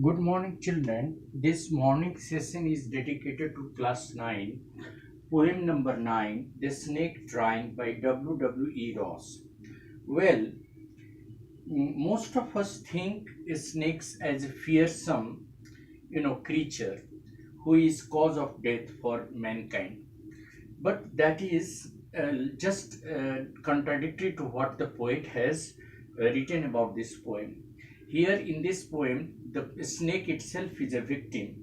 Good morning, children. This morning session is dedicated to class 9, poem number 9, The Snake Drawing by WWERoss. Well, most of us think snakes as a fearsome, creature who is cause of death for mankind. But that is just contradictory to what the poet has written about this poem. Here in this poem, the snake itself is a victim,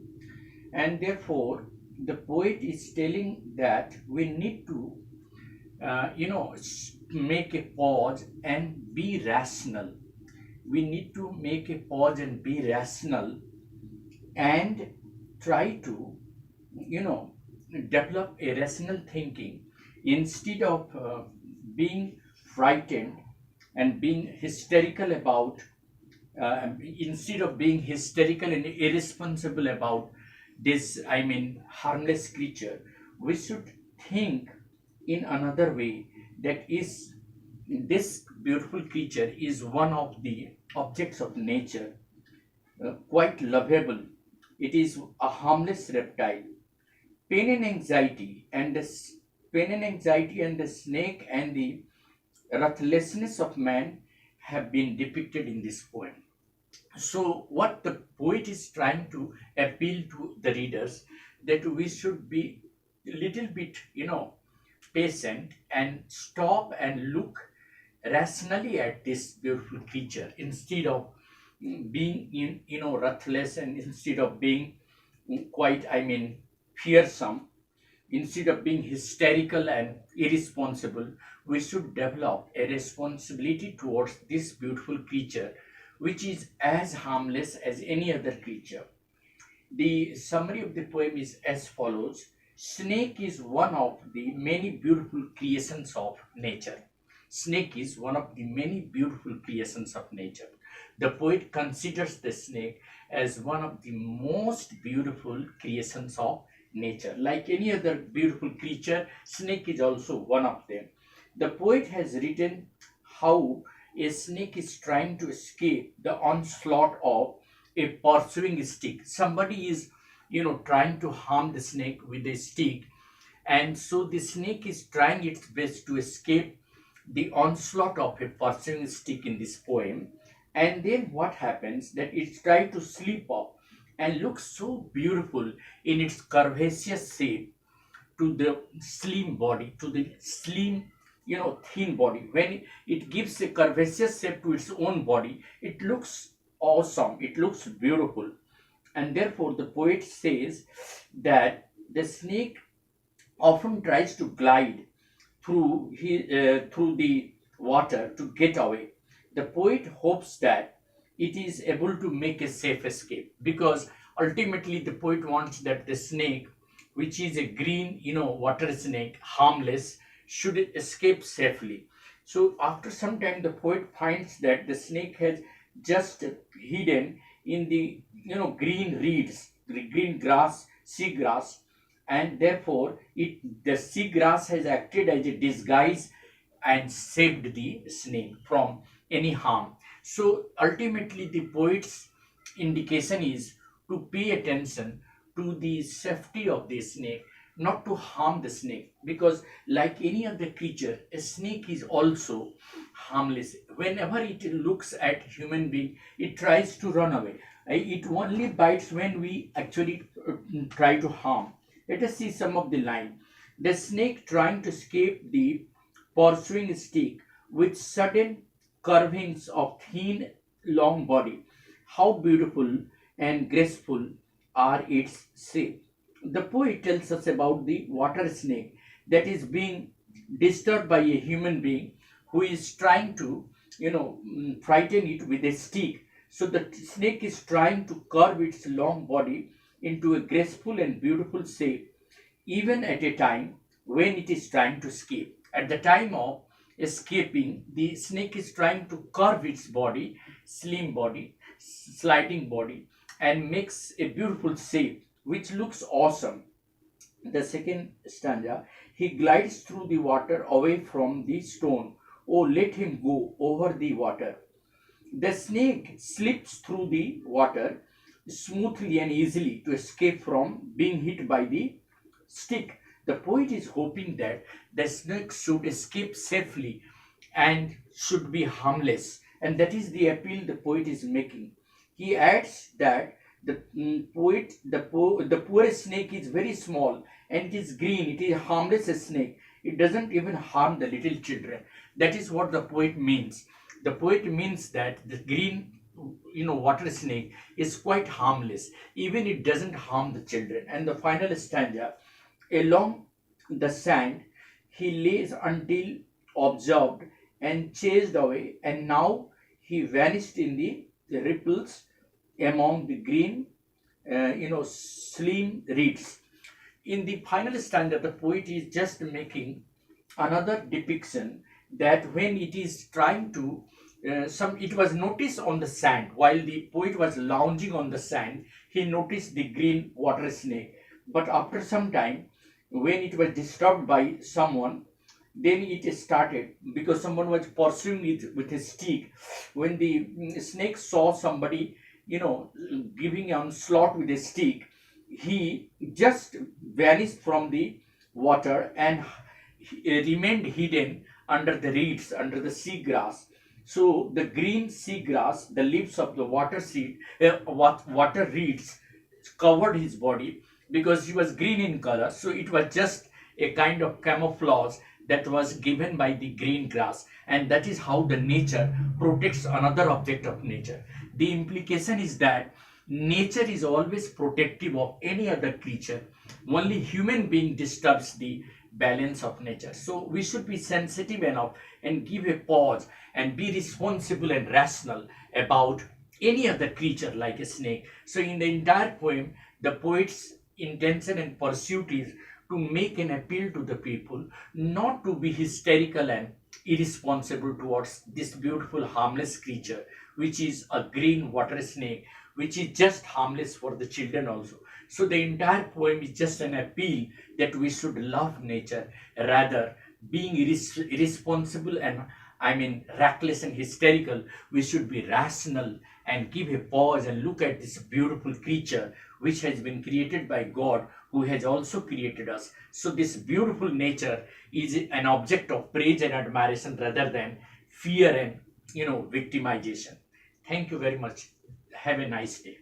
and therefore the poet is telling that we need to make a pause and be rational. We need to make a pause and be rational and try to you know develop a rational thinking instead of being frightened and being hysterical about instead of being hysterical and irresponsible about this, harmless creature. We should think in another way, that is, this beautiful creature is one of the objects of nature, quite lovable. It is a harmless reptile. Pain and anxiety and pain and anxiety and the snake and the ruthlessness of man have been depicted in this poem. So what the poet is trying to appeal to the readers, that we should be a little bit patient and stop and look rationally at this beautiful creature instead of being ruthless, and instead of being quite fearsome, instead of being hysterical and irresponsible. We should develop a responsibility towards this beautiful creature, which is as harmless as any other creature. The summary of the poem is as follows: Snake is one of the many beautiful creations of nature. Snake is one of the many beautiful creations of nature. The poet considers the snake as one of the most beautiful creations of nature. Like any other beautiful creature, snake is also one of them. The poet has written how a snake is trying to escape the onslaught of a pursuing stick. Somebody is, trying to harm the snake with a stick, and so the snake is trying its best to escape the onslaught of a pursuing stick in this poem. And then what happens, that it tries to slip up and looks so beautiful in its curvaceous shape to the slim body, to the slim, thin body. When it gives a curvaceous shape to its own body, it looks awesome, it looks beautiful. And therefore the poet says that the snake often tries to glide through the water to get away. The poet hopes that it is able to make a safe escape, because ultimately the poet wants that the snake, which is a green, water snake, harmless, should escape safely. So after some time, the poet finds that the snake has just hidden in the green reeds, the green grass, seagrass, and therefore the seagrass has acted as a disguise and saved the snake from any harm. So ultimately, the poet's indication is to pay attention to the safety of the snake, not to harm the snake, because like any other creature, a snake is also harmless. Whenever it looks at human being, it tries to run away. It only bites when we actually try to harm. Let us see some of the line. The snake trying to escape the pursuing stick with sudden curvings of thin, long body. How beautiful and graceful are its shape. The poet tells us about the water snake that is being disturbed by a human being who is trying to, frighten it with a stick. So the snake is trying to curve its long body into a graceful and beautiful shape, even at a time when it is trying to escape. At the time of escaping, the snake is trying to curve its body, slim body, sliding body, and makes a beautiful shape which looks awesome. The second stanza: he glides through the water away from the stone. Oh, let him go over the water. The snake slips through the water smoothly and easily to escape from being hit by the stick. The poet is hoping that the snake should escape safely and should be harmless, and that is the appeal the poet is making. He adds that the poor snake is very small and it is green, it is a harmless snake. It doesn't even harm the little children. That is what the poet means. The poet means that the green, water snake is quite harmless. Even it doesn't harm the children. And the final stanza, along the sand he lays until observed and chased away, and now he vanished in the ripples among the green, slim reeds. In the final stanza, the poet is just making another depiction that when it is trying to it was noticed on the sand while the poet was lounging on the sand. He noticed the green water snake, but after some time, when it was disturbed by someone, then it started because someone was pursuing it with a stick. When the snake saw somebody, giving onslaught with a stick, he just vanished from the water and remained hidden under the reeds, under the seagrass. So the green seagrass, the leaves of the water reeds covered his body because he was green in color. So it was just a kind of camouflage that was given by the green grass, and that is how the nature protects another object of nature. The implication is that nature is always protective of any other creature. Only human being disturbs the balance of nature. So we should be sensitive enough and give a pause and be responsible and rational about any other creature like a snake. So in the entire poem, the poet's intention and pursuit is to make an appeal to the people not to be hysterical and irresponsible towards this beautiful harmless creature, which is a green water snake, which is just harmless for the children also. So the entire poem is just an appeal that we should love nature rather being irresponsible and, reckless and hysterical. We should be rational and give a pause and look at this beautiful creature which has been created by God, who has also created us. So this beautiful nature is an object of praise and admiration rather than fear and victimization. Thank you very much. Have a nice day.